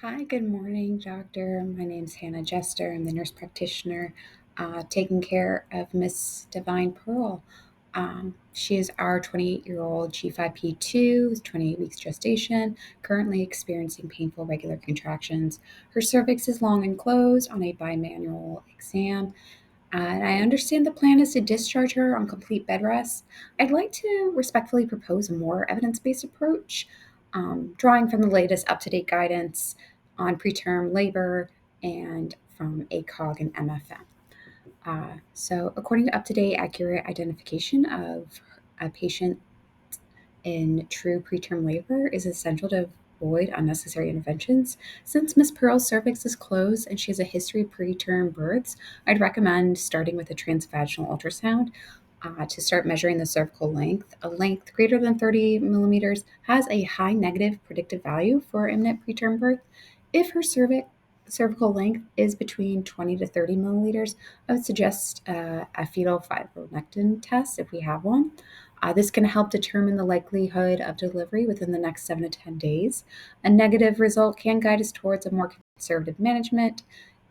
Hi, good morning, doctor. My name's Hannah Jester. I'm the nurse practitioner taking care of Miss Divine Pearl. She is our 28-year-old G5P2 with 28 weeks gestation, currently experiencing painful regular contractions. Her cervix is long and closed on a bimanual exam. And I understand the plan is to discharge her on complete bed rest. I'd like to respectfully propose a more evidence based approach, drawing from the latest up to date guidance on preterm labor and from ACOG and MFM. According to up to date, accurate identification of a patient in true preterm labor is essential to avoid unnecessary interventions. Since Miss Pearl's cervix is closed and she has a history of preterm births, I'd recommend starting with a transvaginal ultrasound to start measuring the cervical length. A length greater than 30 millimeters has a high negative predictive value for imminent preterm birth. If her cervical length is between 20 to 30 milliliters, I would suggest a fetal fibronectin test if we have one. This can help determine the likelihood of delivery within the next 7 to 10 days. A negative result can guide us towards a more conservative management.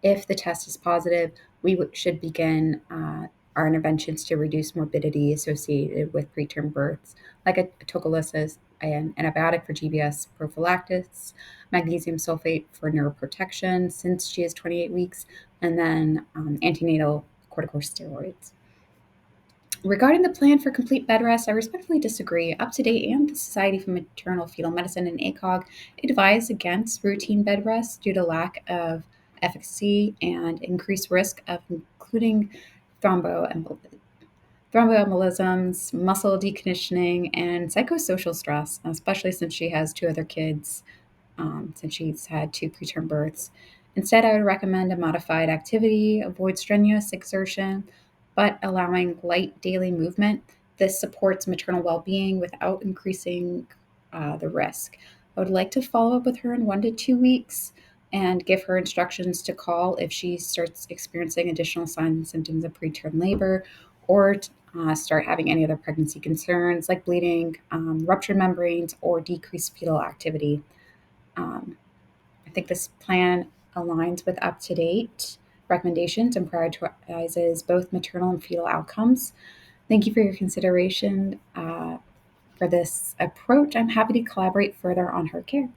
If the test is positive, we should begin our interventions to reduce morbidity associated with preterm births, like atocolysis, an antibiotic for GBS prophylaxis, magnesium sulfate for neuroprotection since she is 28 weeks, and then antenatal corticosteroids. Regarding the plan for complete bed rest, I respectfully disagree. Up to date and the Society for Maternal Fetal Medicine and ACOG advise against routine bed rest due to lack of efficacy and increased risk of including thromboembolisms, muscle deconditioning, and psychosocial stress, especially since she has two other kids, since she's had two preterm births. Instead, I would recommend a modified activity, avoid strenuous exertion, but allowing light daily movement. This supports maternal well being without increasing the risk. I would like to follow up with her in 1 to 2 weeks and give her instructions to call if she starts experiencing additional signs and symptoms of preterm labor or start having any other pregnancy concerns like bleeding, ruptured membranes, or decreased fetal activity. Um, I think this plan aligns with up to date recommendations and prioritizes both maternal and fetal outcomes. Thank you for your consideration for this approach. I'm happy to collaborate further on her care.